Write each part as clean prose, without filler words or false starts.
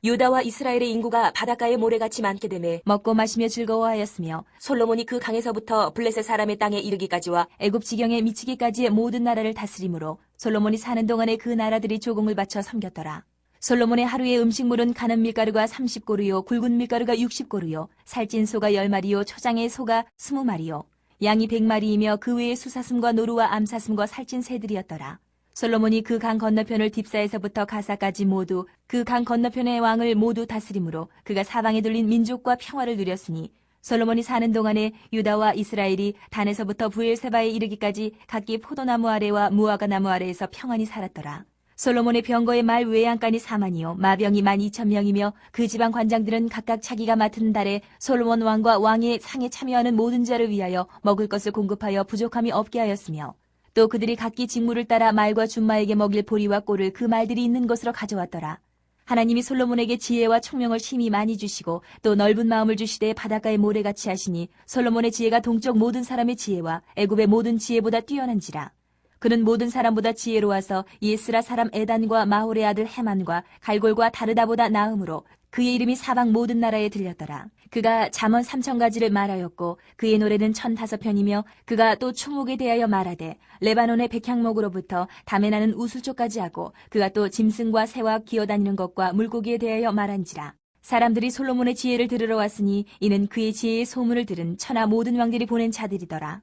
유다와 이스라엘의 인구가 바닷가에 모래같이 많게 되매 먹고 마시며 즐거워하였으며 솔로몬이 그 강에서부터 블레셋 사람의 땅에 이르기까지와 애굽 지경에 미치기까지의 모든 나라를 다스림으로 솔로몬이 사는 동안에 그 나라들이 조공을 바쳐 섬겼더라. 솔로몬의 하루의 음식물은 가는 밀가루가 30고루요, 굵은 밀가루가 60고루요, 살찐 소가 10마리요, 초장의 소가 20마리요, 양이 100마리이며 그 외에 수사슴과 노루와 암사슴과 살찐 새들이었더라. 솔로몬이 그 강 건너편을 딥사에서부터 가사까지 모두 그 강 건너편의 왕을 모두 다스림으로 그가 사방에 둘린 민족과 평화를 누렸으니 솔로몬이 사는 동안에 유다와 이스라엘이 단에서부터 브엘세바에 이르기까지 각기 포도나무 아래와 무화과 나무 아래에서 평안히 살았더라. 솔로몬의 병거의 말 외양간이 4만이요 마병이 12,000명이며 그 지방 관장들은 각각 자기가 맡은 달에 솔로몬 왕과 왕의 상에 참여하는 모든 자를 위하여 먹을 것을 공급하여 부족함이 없게 하였으며 또 그들이 각기 직무를 따라 말과 준마에게 먹일 보리와 꼴을 그 말들이 있는 곳으로 가져왔더라. 하나님이 솔로몬에게 지혜와 총명을 심히 많이 주시고 또 넓은 마음을 주시되 바닷가의 모래같이 하시니 솔로몬의 지혜가 동쪽 모든 사람의 지혜와 애굽의 모든 지혜보다 뛰어난지라. 그는 모든 사람보다 지혜로워서 예스라 사람 에단과 마홀의 아들 헤만과 갈골과 다르다보다 나음으로 그의 이름이 사방 모든 나라에 들렸더라. 그가 잠언 3,000가지를 말하였고 그의 노래는 1,005편이며 그가 또 총옥에 대하여 말하되 레바논의 백향목으로부터 담에 나는 우수초까지 하고 그가 또 짐승과 새와 기어다니는 것과 물고기에 대하여 말한지라. 사람들이 솔로몬의 지혜를 들으러 왔으니 이는 그의 지혜의 소문을 들은 천하 모든 왕들이 보낸 자들이더라.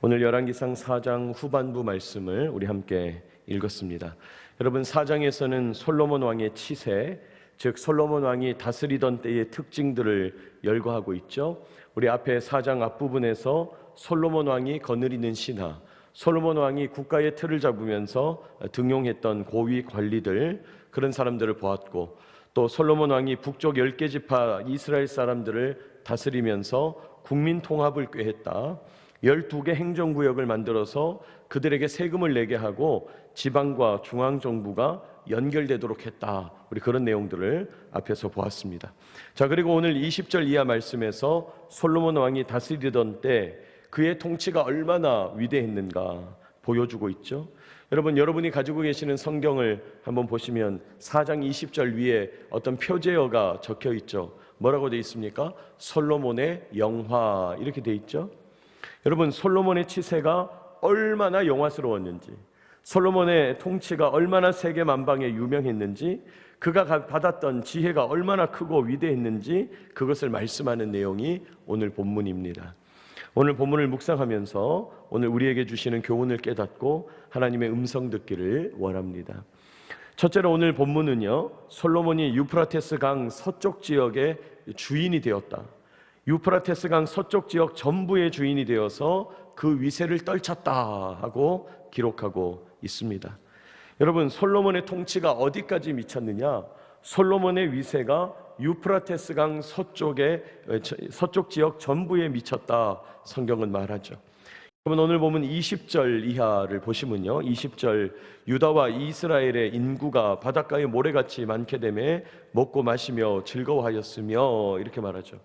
오늘 열왕기상 4장 후반부 말씀을 우리 함께 읽었습니다. 여러분, 4장에서는 솔로몬 왕의 치세, 즉 솔로몬 왕이 다스리던 때의 특징들을 열거하고 있죠. 우리 앞에 4장 앞부분에서 솔로몬 왕이 거느리는 신하, 솔로몬 왕이 국가의 틀을 잡으면서 등용했던 고위 관리들, 그런 사람들을 보았고, 또 솔로몬 왕이 북쪽 10개 지파 이스라엘 사람들을 다스리면서 국민 통합을 꾀했다. 12개 행정구역을 만들어서 그들에게 세금을 내게 하고 지방과 중앙정부가 연결되도록 했다. 우리 그런 내용들을 앞에서 보았습니다. 자, 그리고 오늘 20절 이하 말씀에서 솔로몬 왕이 다스리던 때 그의 통치가 얼마나 위대했는가 보여주고 있죠. 여러분, 여러분이 가지고 계시는 성경을 한번 보시면 4장 20절 위에 어떤 표제어가 적혀 있죠. 뭐라고 되어 있습니까? 솔로몬의 영화, 이렇게 되어 있죠. 여러분, 솔로몬의 치세가 얼마나 영화스러웠는지, 솔로몬의 통치가 얼마나 세계 만방에 유명했는지, 그가 받았던 지혜가 얼마나 크고 위대했는지 그것을 말씀하는 내용이 오늘 본문입니다. 오늘 본문을 묵상하면서 오늘 우리에게 주시는 교훈을 깨닫고 하나님의 음성 듣기를 원합니다. 첫째로 오늘 본문은요, 솔로몬이 유프라테스 강 서쪽 지역의 주인이 되었다, 유프라테스 강 서쪽 지역 전부의 주인이 되어서 그 위세를 떨쳤다 하고 기록하고 있습니다. 여러분, 솔로몬의 통치가 어디까지 미쳤느냐? 솔로몬의 위세가 유프라테스 강 서쪽 지역 전부에 미쳤다, 성경은 말하죠. 여러분, 오늘 보면 20절 이하를 보시면요, 20절 유다와 이스라엘의 인구가 바닷가에 모래같이 많게 되매 먹고 마시며 즐거워하였으며, 이렇게 말하죠.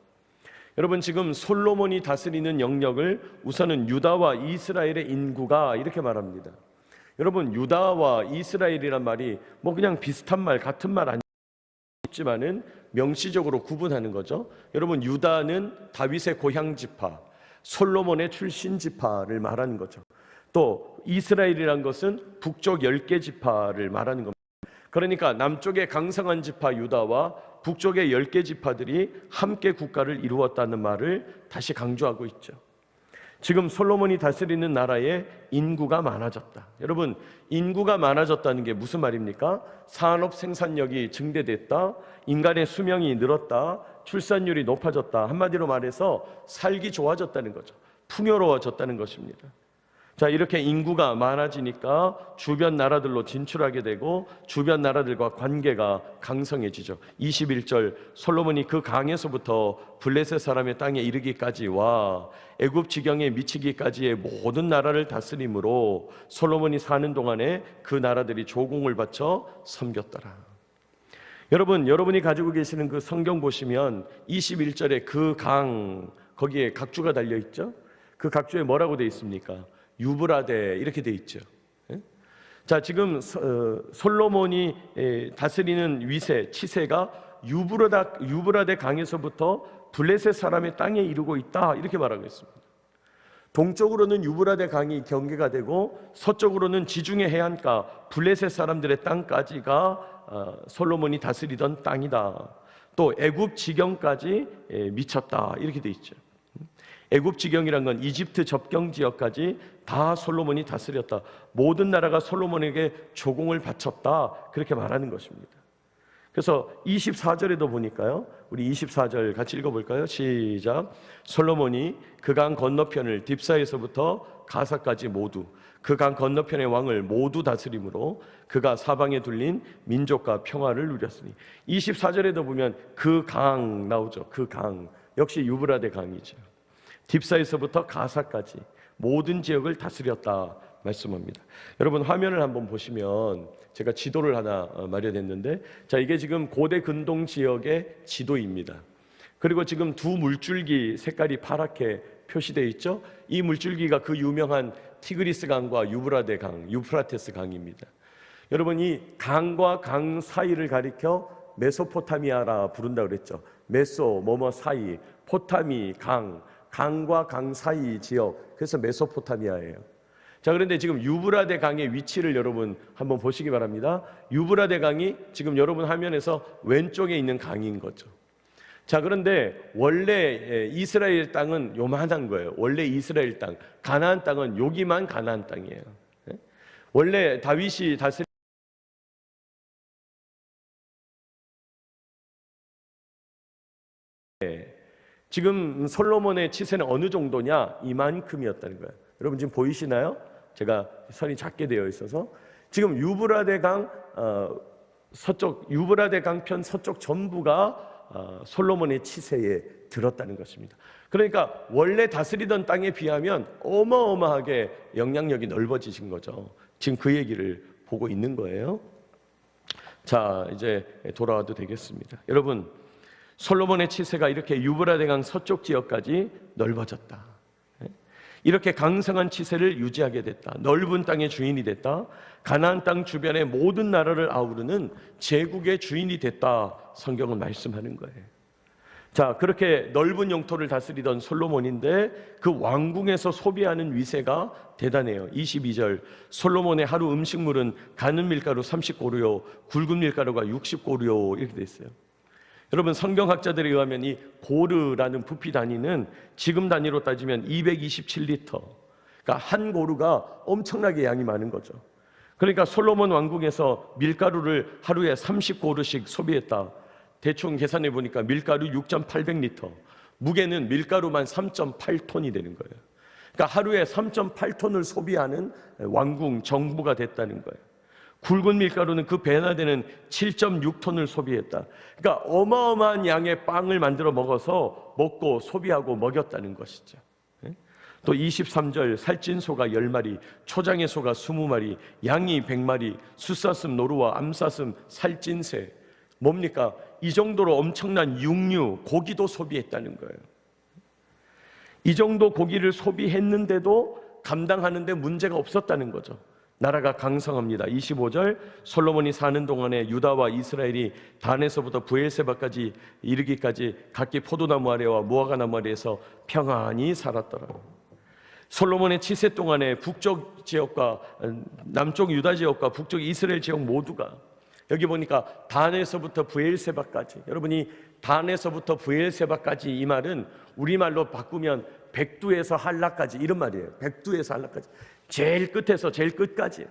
여러분, 지금 솔로몬이 다스리는 영역을 우선은 유다와 이스라엘의 인구가 이렇게 말합니다. 여러분, 유다와 이스라엘이란 말이 뭐 그냥 비슷한 말, 같은 말 아니지만은 명시적으로 구분하는 거죠. 여러분, 유다는 다윗의 고향 지파, 솔로몬의 출신 지파를 말하는 거죠. 또 이스라엘이란 것은 북쪽 10개 지파를 말하는 겁니다. 그러니까 남쪽의 강성한 지파 유다와 북쪽의 10개 지파들이 함께 국가를 이루었다는 말을 다시 강조하고 있죠. 지금 솔로몬이 다스리는 나라에 인구가 많아졌다. 여러분, 인구가 많아졌다는 게 무슨 말입니까? 산업 생산력이 증대됐다, 인간의 수명이 늘었다, 출산율이 높아졌다. 한마디로 말해서 살기 좋아졌다는 거죠. 풍요로워졌다는 것입니다. 자, 이렇게 인구가 많아지니까 주변 나라들로 진출하게 되고 주변 나라들과 관계가 강성해지죠. 21절, 솔로몬이 그 강에서부터 블레셋 사람의 땅에 이르기까지와 애굽 지경에 미치기까지의 모든 나라를 다스림으로 솔로몬이 사는 동안에 그 나라들이 조공을 바쳐 섬겼더라. 여러분, 여러분이 가지고 계시는 그 성경 보시면 21절에 그 강, 거기에 각주가 달려있죠. 그 각주에 뭐라고 되어 있습니까? 유브라데, 이렇게 되어 있죠. 자, 지금 솔로몬이 다스리는 위세, 치세가 유브라데 강에서부터 블레셋 사람의 땅에 이르고 있다, 이렇게 말하고 있습니다. 동쪽으로는 유브라데 강이 경계가 되고 서쪽으로는 지중해 해안가 블레셋 사람들의 땅까지가 솔로몬이 다스리던 땅이다. 또 애굽 지경까지 미쳤다, 이렇게 돼 있죠. 애굽 지경이란 건 이집트 접경 지역까지 다 솔로몬이 다스렸다. 모든 나라가 솔로몬에게 조공을 바쳤다, 그렇게 말하는 것입니다. 그래서 24절에도 보니까요, 우리 24절 같이 읽어볼까요? 시작. 솔로몬이 그 강 건너편을 딥사에서부터 가사까지 모두 그 강 건너편의 왕을 모두 다스림으로 그가 사방에 둘린 민족과 평화를 누렸으니. 24절에도 보면 그 강 나오죠. 그 강 역시 유브라데 강이죠. 딥사에서부터 가사까지 모든 지역을 다스렸다 말씀합니다. 여러분, 화면을 한번 보시면 제가 지도를 하나 마련했는데, 자, 이게 지금 고대 근동 지역의 지도입니다. 그리고 지금 두 물줄기 색깔이 파랗게 표시되어 있죠. 이 물줄기가 그 유명한 티그리스 강과 유브라데 강, 유프라테스 강입니다. 여러분, 이 강과 강 사이를 가리켜 메소포타미아라 부른다 그랬죠. 메소 뭐뭐 사이, 포타미 강, 강과 강 사이 지역, 그래서 메소포타미아예요. 자, 그런데 지금 유브라데 강의 위치를 여러분 한번 보시기 바랍니다. 유브라데 강이 지금 여러분 화면에서 왼쪽에 있는 강인 거죠. 자, 그런데 원래 이스라엘 땅은 요만한 거예요. 원래 이스라엘 땅, 가나안 땅은 여기만 가나안 땅이에요. 원래 다윗이 다스린 지금 솔로몬의 치세는 어느 정도냐? 이만큼이었다는 거예요. 여러분 지금 보이시나요? 제가 선이 작게 되어 있어서 지금 유브라데 강 서쪽, 유브라데 강편 서쪽 전부가 솔로몬의 치세에 들었다는 것입니다. 그러니까 원래 다스리던 땅에 비하면 어마어마하게 영향력이 넓어지신 거죠. 지금 그 얘기를 보고 있는 거예요. 자, 이제 돌아와도 되겠습니다. 여러분, 솔로몬의 치세가 이렇게 유브라데 강 서쪽 지역까지 넓어졌다. 이렇게 강성한 치세를 유지하게 됐다. 넓은 땅의 주인이 됐다. 가나안 땅 주변의 모든 나라를 아우르는 제국의 주인이 됐다. 성경은 말씀하는 거예요. 자, 그렇게 넓은 영토를 다스리던 솔로몬인데 그 왕궁에서 소비하는 위세가 대단해요. 22절, 솔로몬의 하루 음식물은 가는 밀가루 30고루요, 굵은 밀가루가 60고루요, 이렇게 돼 있어요. 여러분, 성경학자들에 의하면 이 고르라는 부피 단위는 지금 단위로 따지면 227리터, 그러니까 한 고루가 엄청나게 양이 많은 거죠. 그러니까 솔로몬 왕궁에서 밀가루를 하루에 30고루씩 소비했다. 대충 계산해 보니까 밀가루 6,800리터, 무게는 밀가루만 3.8톤이 되는 거예요. 그러니까 하루에 3.8톤을 소비하는 왕궁 정부가 됐다는 거예요. 굵은 밀가루는 그 배나 되는 7.6톤을 소비했다. 그러니까 어마어마한 양의 빵을 만들어 먹고 소비하고 먹였다는 것이죠. 또 23절, 살찐 소가 10마리, 초장의 소가 20마리, 양이 100마리, 숫사슴, 노루와 암사슴, 살찐 새. 뭡니까? 이 정도로 엄청난 육류, 고기도 소비했다는 거예요. 이 정도 고기를 소비했는데도 감당하는데 문제가 없었다는 거죠. 나라가 강성합니다. 25절, 솔로몬이 사는 동안에 유다와 이스라엘이 단에서부터 부엘세바까지 이르기까지 각기 포도나무 아래와 무화과나무 아래에서 평안히 살았더라. 솔로몬의 치세 동안에 북쪽 지역과 남쪽 유다 지역과 북쪽 이스라엘 지역 모두가, 여기 보니까 단에서부터 부엘세바까지, 여러분이 단에서부터 부엘세바까지, 이 말은 우리말로 바꾸면 백두에서 한라까지, 이런 말이에요. 백두에서 한라까지, 제일 끝에서 제일 끝까지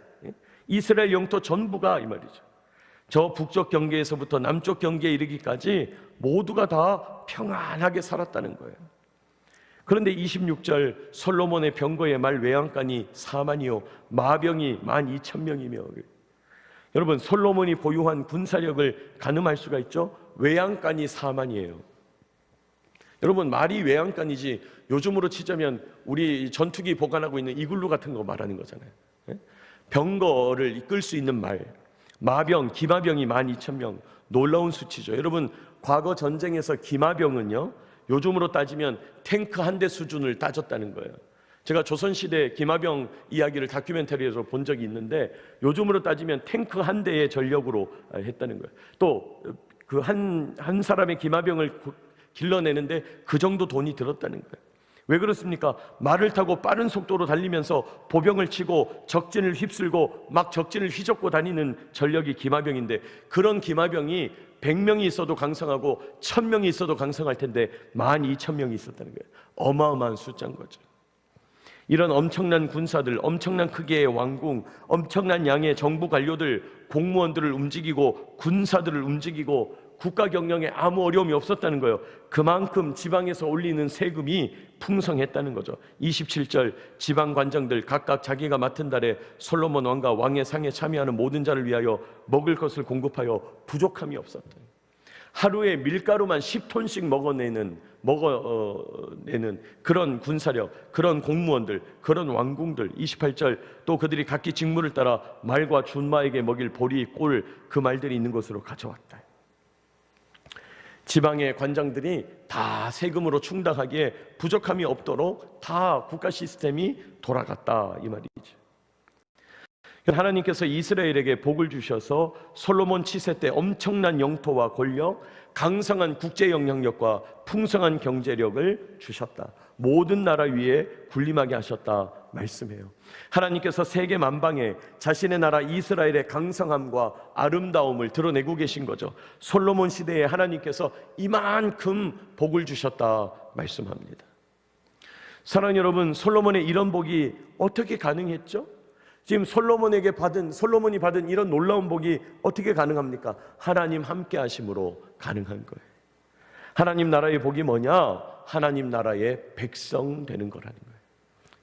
이스라엘 영토 전부가, 이 말이죠. 저 북쪽 경계에서부터 남쪽 경계에 이르기까지 모두가 다 평안하게 살았다는 거예요. 그런데 26절, 솔로몬의 병거의 말 외양간이 4만이요 마병이 12,000명이며. 여러분, 솔로몬이 보유한 군사력을 가늠할 수가 있죠. 외양간이 4만이에요. 여러분, 말이 외양간이지 요즘으로 치자면 우리 전투기 보관하고 있는 이글루 같은 거 말하는 거잖아요. 병거를 이끌 수 있는 말, 마병, 기마병이 12,000명, 놀라운 수치죠. 여러분, 과거 전쟁에서 기마병은요, 요즘으로 따지면 탱크 한 대 수준을 따졌다는 거예요. 제가 조선시대 김하병 이야기를 다큐멘터리에서 본 적이 있는데 요즘으로 따지면 탱크 한 대의 전력으로 했다는 거예요. 또 그 한 사람의 김하병을 길러내는데 그 정도 돈이 들었다는 거예요. 왜 그렇습니까? 말을 타고 빠른 속도로 달리면서 보병을 치고 적진을 휩쓸고 막 적진을 휘젓고 다니는 전력이 김하병인데, 그런 김하병이 100명이 있어도 강성하고 1000명이 있어도 강성할 텐데 12,000명이 있었다는 거예요. 어마어마한 숫자인 거죠. 이런 엄청난 군사들, 엄청난 크기의 왕궁, 엄청난 양의 정부 관료들, 공무원들을 움직이고 군사들을 움직이고 국가 경영에 아무 어려움이 없었다는 거예요. 그만큼 지방에서 올리는 세금이 풍성했다는 거죠. 27절, 지방 관장들 각각 자기가 맡은 달에 솔로몬 왕과 왕의 상에 참여하는 모든 자를 위하여 먹을 것을 공급하여 부족함이 없었다. 하루에 밀가루만 10톤씩 먹어내는 그런 군사력, 그런 공무원들, 그런 왕궁들. 28절, 또 그들이 각기 직무를 따라 말과 준마에게 먹일 보리, 꼴, 그 말들이 있는 곳으로 가져왔다. 지방의 관장들이 다 세금으로 충당하기에 부족함이 없도록 다 국가 시스템이 돌아갔다, 이 말이죠. 하나님께서 이스라엘에게 복을 주셔서 솔로몬 치세 때 엄청난 영토와 권력, 강성한 국제 영향력과 풍성한 경제력을 주셨다. 모든 나라 위에 군림하게 하셨다 말씀해요. 하나님께서 세계 만방에 자신의 나라 이스라엘의 강성함과 아름다움을 드러내고 계신 거죠. 솔로몬 시대에 하나님께서 이만큼 복을 주셨다 말씀합니다. 사랑하는 여러분, 솔로몬의 이런 복이 어떻게 가능했죠? 지금 솔로몬이 받은 이런 놀라운 복이 어떻게 가능합니까? 하나님 함께 하심으로 가능한 거예요. 하나님 나라의 복이 뭐냐? 하나님 나라의 백성 되는 거라는 거예요.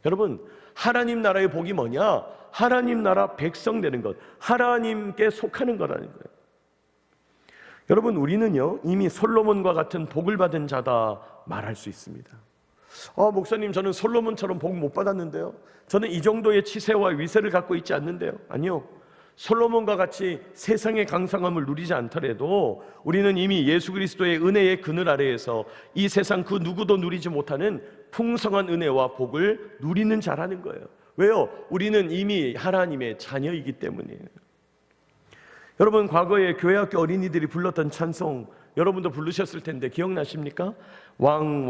여러분, 하나님 나라의 복이 뭐냐? 하나님 나라 백성 되는 것, 하나님께 속하는 거라는 거예요. 여러분, 우리는요 이미 솔로몬과 같은 복을 받은 자다 말할 수 있습니다. 목사님, 저는 솔로몬처럼 복 못 받았는데요, 저는 이 정도의 치세와 위세를 갖고 있지 않는데요. 아니요, 솔로몬과 같이 세상의 강성함을 누리지 않더라도 우리는 이미 예수 그리스도의 은혜의 그늘 아래에서 이 세상 그 누구도 누리지 못하는 풍성한 은혜와 복을 누리는 자라는 거예요. 왜요? 우리는 이미 하나님의 자녀이기 때문이에요. 여러분, 과거에 교회학교 어린이들이 불렀던 찬송 여러분도 부르셨을 텐데 기억나십니까? 왕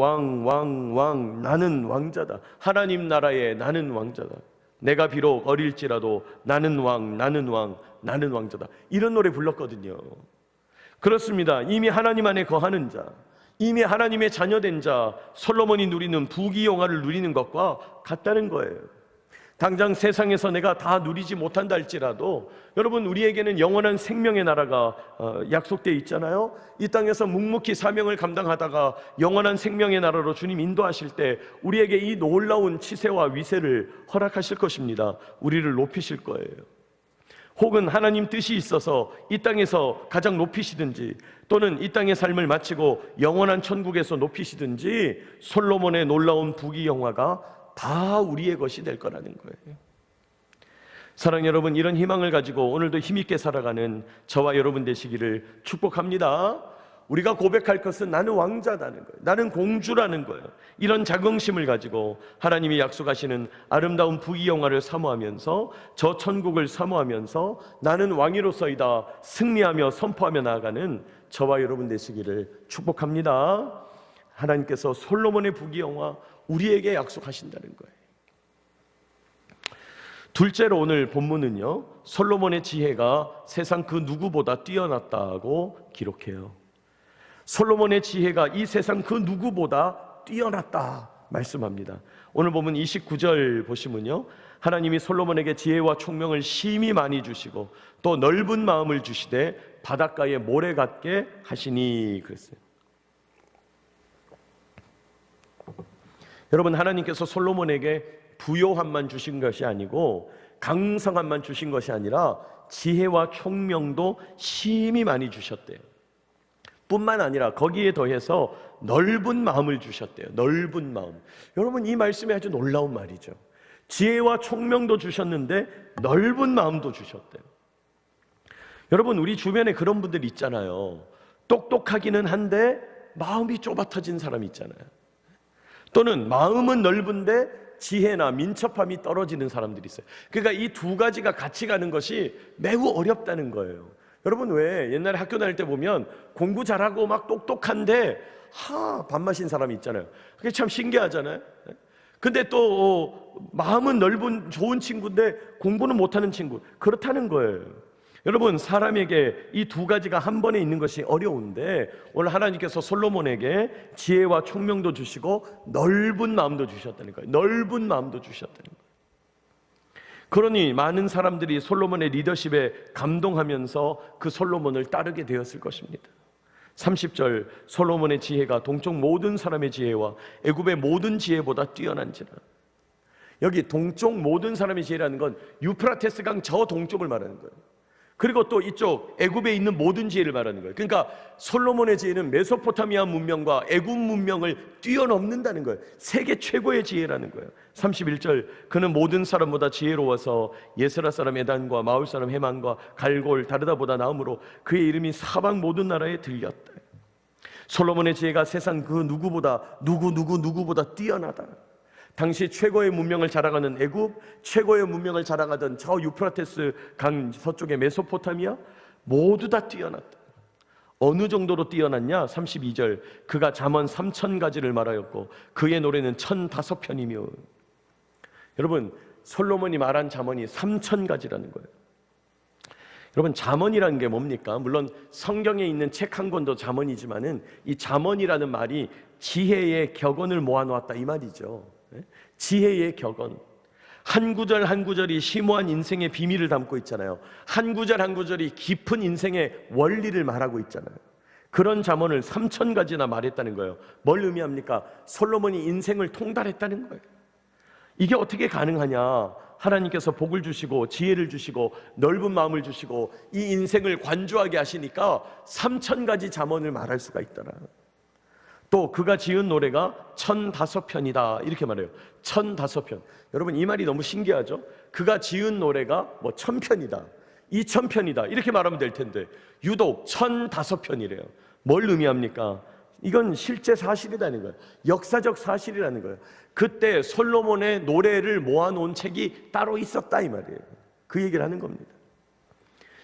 나는 왕자다. 하나님 나라에 나는 왕자다. 내가 비록 어릴지라도 나는 왕자다. 이런 노래 불렀거든요. 그렇습니다. 이미 하나님 안에 거하는 자, 이미 하나님의 자녀된 자, 솔로몬이 누리는 부귀영화를 누리는 것과 같다는 거예요. 당장 세상에서 내가 다 누리지 못한다 할지라도 여러분, 우리에게는 영원한 생명의 나라가 약속되어 있잖아요. 이 땅에서 묵묵히 사명을 감당하다가 영원한 생명의 나라로 주님 인도하실 때 우리에게 이 놀라운 치세와 위세를 허락하실 것입니다. 우리를 높이실 거예요. 혹은 하나님 뜻이 있어서 이 땅에서 가장 높이시든지, 또는 이 땅의 삶을 마치고 영원한 천국에서 높이시든지, 솔로몬의 놀라운 부귀영화가 다 우리의 것이 될 거라는 거예요. 사랑하는 여러분, 이런 희망을 가지고 오늘도 힘있게 살아가는 저와 여러분 되시기를 축복합니다. 우리가 고백할 것은 나는 왕자라는 거예요. 나는 공주라는 거예요. 이런 자긍심을 가지고 하나님이 약속하시는 아름다운 부귀영화를 사모하면서, 저 천국을 사모하면서 나는 왕이로서이다 승리하며 선포하며 나아가는 저와 여러분 되시기를 축복합니다. 하나님께서 솔로몬의 부귀영화 우리에게 약속하신다는 거예요. 둘째로 오늘 본문은요, 솔로몬의 지혜가 세상 그 누구보다 뛰어났다고 기록해요. 솔로몬의 지혜가 이 세상 그 누구보다 뛰어났다 말씀합니다. 오늘 보면 29절 보시면요, 하나님이 솔로몬에게 지혜와 총명을 심히 많이 주시고 또 넓은 마음을 주시되 바닷가에 모래 같게 하시니 그랬어요. 여러분, 하나님께서 솔로몬에게 부요함만 주신 것이 아니고 강성함만 주신 것이 아니라 지혜와 총명도 심히 많이 주셨대요. 뿐만 아니라 거기에 더해서 넓은 마음을 주셨대요. 넓은 마음. 여러분, 이 말씀이 아주 놀라운 말이죠. 지혜와 총명도 주셨는데 넓은 마음도 주셨대요. 여러분, 우리 주변에 그런 분들 있잖아요. 똑똑하기는 한데 마음이 좁아터진 사람 있잖아요. 또는 마음은 넓은데 지혜나 민첩함이 떨어지는 사람들이 있어요. 그러니까 이 두 가지가 같이 가는 것이 매우 어렵다는 거예요. 여러분, 왜 옛날에 학교 다닐 때 보면 공부 잘하고 막 똑똑한데 밥맛인 사람이 있잖아요. 그게 참 신기하잖아요. 근데 또 마음은 넓은 좋은 친구인데 공부는 못하는 친구, 그렇다는 거예요. 여러분, 사람에게 이 두 가지가 한 번에 있는 것이 어려운데 오늘 하나님께서 솔로몬에게 지혜와 총명도 주시고 넓은 마음도 주셨다는 거예요. 넓은 마음도 주셨다는 거예요. 그러니 많은 사람들이 솔로몬의 리더십에 감동하면서 그 솔로몬을 따르게 되었을 것입니다. 30절, 솔로몬의 지혜가 동쪽 모든 사람의 지혜와 애굽의 모든 지혜보다 뛰어난지라. 여기 동쪽 모든 사람의 지혜라는 건 유프라테스 강 저 동쪽을 말하는 거예요. 그리고 또 이쪽 애굽에 있는 모든 지혜를 말하는 거예요. 그러니까 솔로몬의 지혜는 메소포타미아 문명과 애굽 문명을 뛰어넘는다는 거예요. 세계 최고의 지혜라는 거예요. 31절, 그는 모든 사람보다 지혜로워서 예스라 사람 에단과 마울 사람 헤만과 갈골 다르다보다 나음으로 그의 이름이 사방 모든 나라에 들렸다. 솔로몬의 지혜가 세상 그 누구보다 뛰어나다. 당시 최고의 문명을 자랑하는 애굽, 최고의 문명을 자랑하던 저 유프라테스 강 서쪽의 메소포타미아, 모두 다 뛰어났다. 어느 정도로 뛰어났냐? 32절, 그가 잠언 3,000가지를 말하였고 그의 노래는 1,005편이며. 여러분, 솔로몬이 말한 잠언이 3,000가지라는 거예요. 여러분, 잠언이라는 게 뭡니까? 물론 성경에 있는 책 한 권도 잠언이지만은 이 잠언이라는 말이 지혜의 격언을 모아놓았다 이 말이죠. 지혜의 격언, 한 구절 한 구절이 심오한 인생의 비밀을 담고 있잖아요. 한 구절 한 구절이 깊은 인생의 원리를 말하고 있잖아요. 그런 잠언을 3,000가지나 말했다는 거예요. 뭘 의미합니까? 솔로몬이 인생을 통달했다는 거예요. 이게 어떻게 가능하냐? 하나님께서 복을 주시고 지혜를 주시고 넓은 마음을 주시고 이 인생을 관조하게 하시니까 3,000가지 잠언을 말할 수가 있더라. 또 그가 지은 노래가 1,005편이다 이렇게 말해요. 1,005편. 여러분, 이 말이 너무 신기하죠? 그가 지은 노래가 1,000편이다 2,000편이다 이렇게 말하면 될 텐데 유독 1,005편이래요. 뭘 의미합니까? 이건 실제 사실이라는 거예요. 역사적 사실이라는 거예요. 그때 솔로몬의 노래를 모아놓은 책이 따로 있었다 이 말이에요. 그 얘기를 하는 겁니다.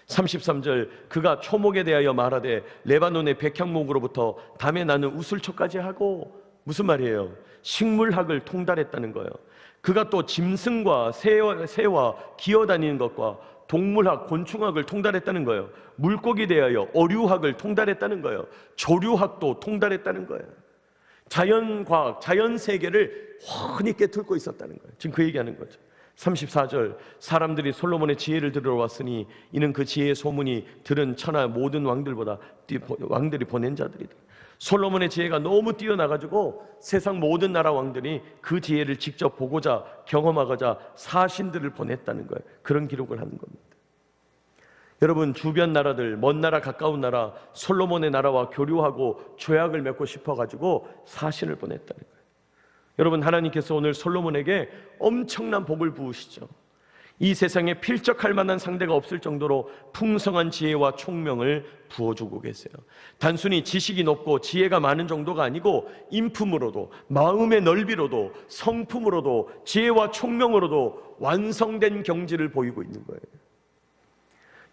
33절, 그가 초목에 대하여 말하되 레바논의 백향목으로부터 담에 나는 우슬초까지 하고, 무슨 말이에요? 식물학을 통달했다는 거예요. 그가 또 짐승과 새와 기어다니는 것과 동물학, 곤충학을 통달했다는 거예요. 물고기에 대하여 어류학을 통달했다는 거예요. 조류학도 통달했다는 거예요. 자연과학, 자연세계를 훤히 깨뚫고 있었다는 거예요. 지금 그 얘기하는 거죠. 34절, 사람들이 솔로몬의 지혜를 들으러 왔으니 이는 그 지혜의 소문이 들은 천하 모든 왕들이 보낸 자들이다. 솔로몬의 지혜가 너무 뛰어나가지고 세상 모든 나라 왕들이 그 지혜를 직접 보고자 경험하고자 사신들을 보냈다는 거예요. 그런 기록을 하는 겁니다. 여러분, 주변 나라들, 먼 나라 가까운 나라 솔로몬의 나라와 교류하고 조약을 맺고 싶어가지고 사신을 보냈다는 거예요. 여러분, 하나님께서 오늘 솔로몬에게 엄청난 복을 부으시죠. 이 세상에 필적할 만한 상대가 없을 정도로 풍성한 지혜와 총명을 부어주고 계세요. 단순히 지식이 높고 지혜가 많은 정도가 아니고 인품으로도, 마음의 넓이로도, 성품으로도, 지혜와 총명으로도 완성된 경지를 보이고 있는 거예요.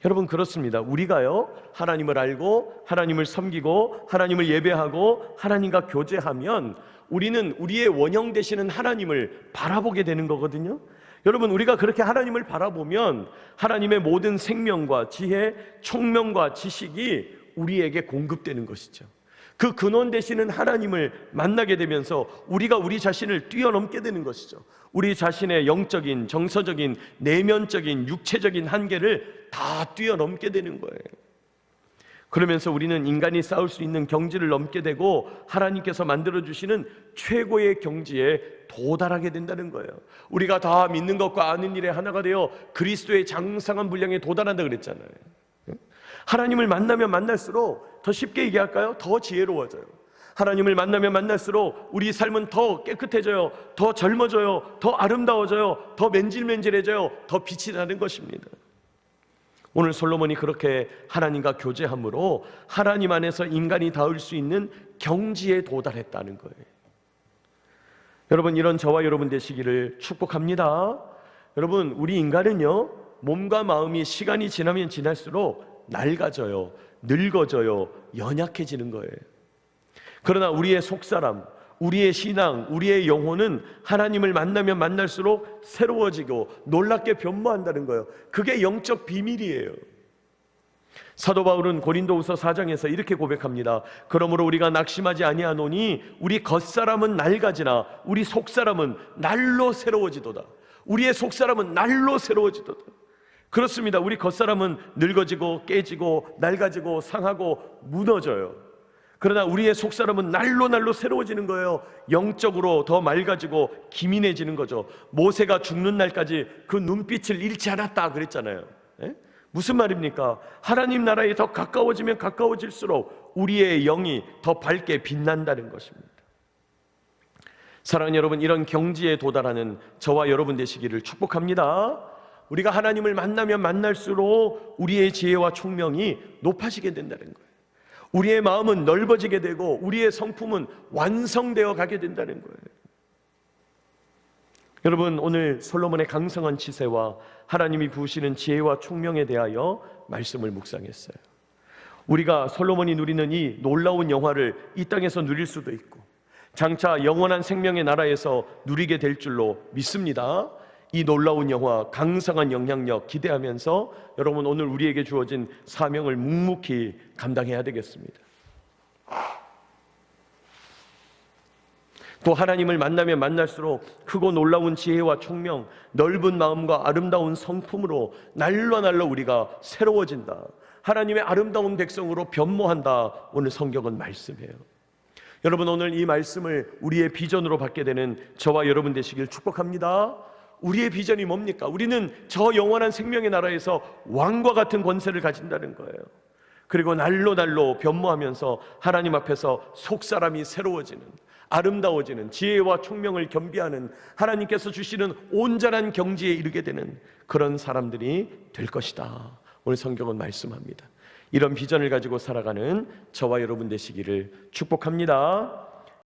여러분, 그렇습니다. 우리가요, 하나님을 알고 하나님을 섬기고 하나님을 예배하고 하나님과 교제하면 우리는 우리의 원형 되시는 하나님을 바라보게 되는 거거든요. 여러분, 우리가 그렇게 하나님을 바라보면 하나님의 모든 생명과 지혜, 총명과 지식이 우리에게 공급되는 것이죠. 그 근원 되시는 하나님을 만나게 되면서 우리가 우리 자신을 뛰어넘게 되는 것이죠. 우리 자신의 영적인, 정서적인, 내면적인, 육체적인 한계를 다 뛰어넘게 되는 거예요. 그러면서 우리는 인간이 쌓을 수 있는 경지를 넘게 되고 하나님께서 만들어주시는 최고의 경지에 도달하게 된다는 거예요. 우리가 다 믿는 것과 아는 일에 하나가 되어 그리스도의 장성한 분량에 도달한다 그랬잖아요. 하나님을 만나면 만날수록, 더 쉽게 얘기할까요? 더 지혜로워져요. 하나님을 만나면 만날수록 우리 삶은 더 깨끗해져요, 더 젊어져요, 더 아름다워져요, 더 맨질맨질해져요, 더 빛이 나는 것입니다. 오늘 솔로몬이 그렇게 하나님과 교제함으로 하나님 안에서 인간이 닿을 수 있는 경지에 도달했다는 거예요. 여러분, 이런 저와 여러분 되시기를 축복합니다. 여러분, 우리 인간은요, 몸과 마음이 시간이 지나면 지날수록 낡아져요, 늙어져요, 연약해지는 거예요. 그러나 우리의 속사람, 우리의 신앙, 우리의 영혼은 하나님을 만나면 만날수록 새로워지고 놀랍게 변모한다는 거예요. 그게 영적 비밀이에요. 사도 바울은 고린도후서 4장에서 이렇게 고백합니다. 그러므로 우리가 낙심하지 아니하노니 우리 겉사람은 낡아지나 우리 속사람은 날로 새로워지도다. 우리의 속사람은 날로 새로워지도다. 그렇습니다. 우리 겉사람은 늙어지고 깨지고 낡아지고 상하고 무너져요. 그러나 우리의 속사람은 날로 새로워지는 거예요. 영적으로 더 맑아지고 기민해지는 거죠. 모세가 죽는 날까지 그 눈빛을 잃지 않았다 그랬잖아요. 예? 무슨 말입니까? 하나님 나라에 더 가까워지면 가까워질수록 우리의 영이 더 밝게 빛난다는 것입니다. 사랑하는 여러분, 이런 경지에 도달하는 저와 여러분 되시기를 축복합니다. 우리가 하나님을 만나면 만날수록 우리의 지혜와 총명이 높아지게 된다는 거예요. 우리의 마음은 넓어지게 되고 우리의 성품은 완성되어 가게 된다는 거예요. 여러분, 오늘 솔로몬의 강성한 치세와 하나님이 부으시는 지혜와 총명에 대하여 말씀을 묵상했어요. 우리가 솔로몬이 누리는 이 놀라운 영화를 이 땅에서 누릴 수도 있고 장차 영원한 생명의 나라에서 누리게 될 줄로 믿습니다. 이 놀라운 영화, 강성한 영향력 기대하면서 여러분, 오늘 우리에게 주어진 사명을 묵묵히 감당해야 되겠습니다. 또 하나님을 만나면 만날수록 크고 놀라운 지혜와 총명, 넓은 마음과 아름다운 성품으로 날로 우리가 새로워진다. 하나님의 아름다운 백성으로 변모한다. 오늘 성경은 말씀해요. 여러분, 오늘 이 말씀을 우리의 비전으로 받게 되는 저와 여러분 되시길 축복합니다. 우리의 비전이 뭡니까? 우리는 저 영원한 생명의 나라에서 왕과 같은 권세를 가진다는 거예요. 그리고 날로 변모하면서 하나님 앞에서 속사람이 새로워지는, 아름다워지는, 지혜와 총명을 겸비하는 하나님께서 주시는 온전한 경지에 이르게 되는 그런 사람들이 될 것이다. 오늘 성경은 말씀합니다. 이런 비전을 가지고 살아가는 저와 여러분 되시기를 축복합니다.